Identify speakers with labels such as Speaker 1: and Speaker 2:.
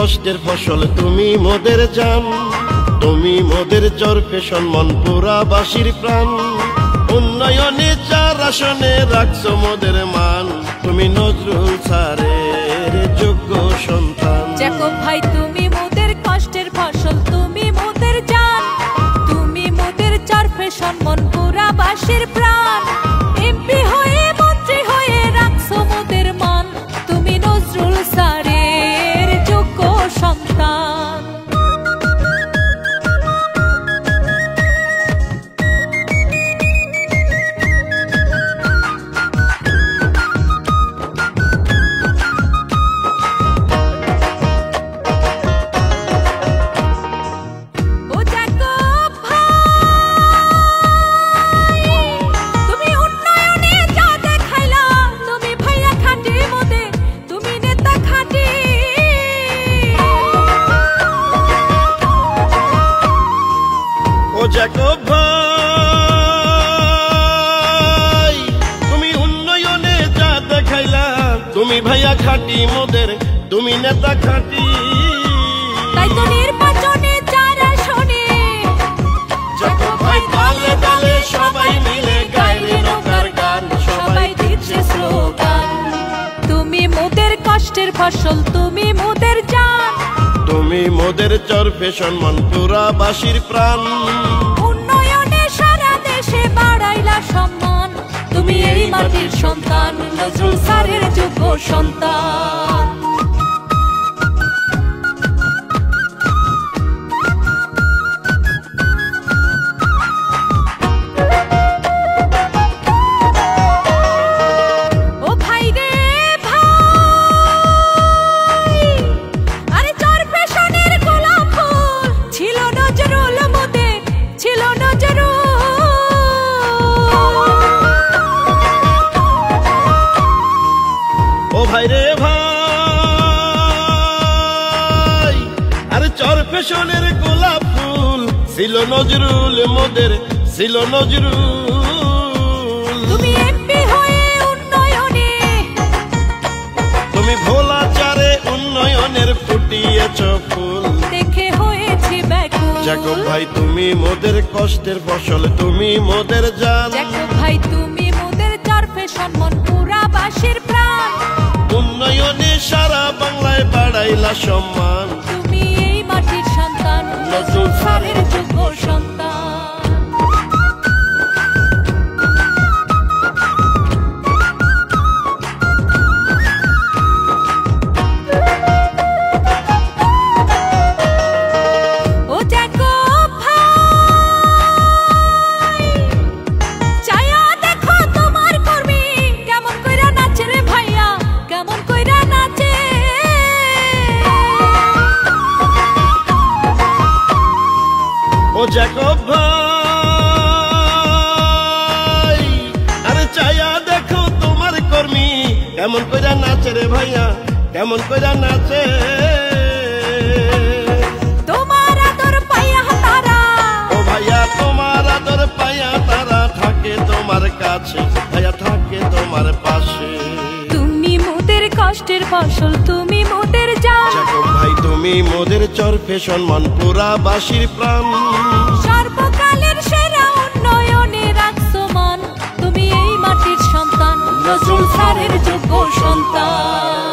Speaker 1: কষ্টের ফসল তুমি মোদের জান, তুমি মোদের চর ফ্যাশন মন পুরাবাসীর প্রাণ। উন্নয়নে 4 আসনে রাখছো মোদের মান, তুমি নজরুল স্যারের যোগ্য সন্তান।
Speaker 2: জ্যাকব ভাই তুমি মোদের কষ্টের ফসল, তুমি মোদের জান, তুমি মোদের চর ফ্যাশন মন পুরাবাসীর প্রাণ। এমপি হয়ে মন্ত্রী হয়ে রাখছো মোদের মান, তুমি নজরুল স্যারের যোগ্য সন্তান।
Speaker 1: জ্যাকব ভাই তুমি উন্নয়নে যা দেখাইলা, তুমি ভাইয়া খাঁটি মোদের, তুমি নেতা খাঁটি।
Speaker 2: তাই তো নির্বাচনে 4 আসনে
Speaker 1: জ্যাকব ভাই তালে তালে সবাই মিলে গাইলে নৌকার গান, সবাই দিচ্ছে স্লোগান।
Speaker 2: তুমি মোদের কষ্টের ফসল, তুমি মোদের জান,
Speaker 1: তুমি মোদের চর ফ্যাশন মন পুরাবাসীর প্রাণ।
Speaker 2: উন্নয়নে সারা দেশে বাড়াইলা সম্মান, তুমি এই মাটির সন্তান, নজরুল স্যারের যোগ্য সন্তান।
Speaker 1: ভাইরে ভাই আরে চর ফ্যাশনের গোলাপ ফুল ছিল নজরুল মোদের, ছিল নজরুল।
Speaker 2: তুমি এমপি হয়ে উন্নয়নে,
Speaker 1: তুমি ভোলা চারে উন্নয়নের ফুটিয়েছ ফুল,
Speaker 2: দেখে হয়েছি ব্যাকুল।
Speaker 1: জ্যাকব ভাই তুমি মোদের কষ্টের ফসল, তুমি মোদের জান।
Speaker 2: জ্যাকব ভাই তুমি মোদের চর ফ্যাশন মন পুরাবাসীর প্রাণ।
Speaker 1: উন্নয়নে সারা বাংলায় বাড়াইলা সম্মান,
Speaker 2: তুমি এই মাটির সন্তান, নজরুল স্যারের যোগ্য সন্তান। ও জ্যাকব ভাই চায়া দেখো তোমার কর্মী কেমন কইরা নাচে রে ভাইয়া, কেমন কইরা নাচে।
Speaker 1: ও জ্যাকব ভাই আরে চায়া দেখো তোমার কর্মী কেমন কইরা নাচে রে ভাইয়া, কেমন কইরা নাচে।
Speaker 2: তোমার আদর পাইয়া তারা,
Speaker 1: ও ভাইয়া তোমার আদর পাইয়া তারা থাকে তোমার কাছে, ভাইয়া থাকে তোমার পাশে।
Speaker 2: তুমি মোদের কষ্টের ফসল, তুমি মোদের জান,
Speaker 1: জ্যাকব ভাই তুমি মোদের চর ফ্যাশন মন পুরাবাসীর প্রাণ।
Speaker 2: সর্বকালের সেরা উন্নয়নে রাখছো মান, তুমি এই মাটির সন্তান, নজরুল স্যারের যোগ্য সন্তান।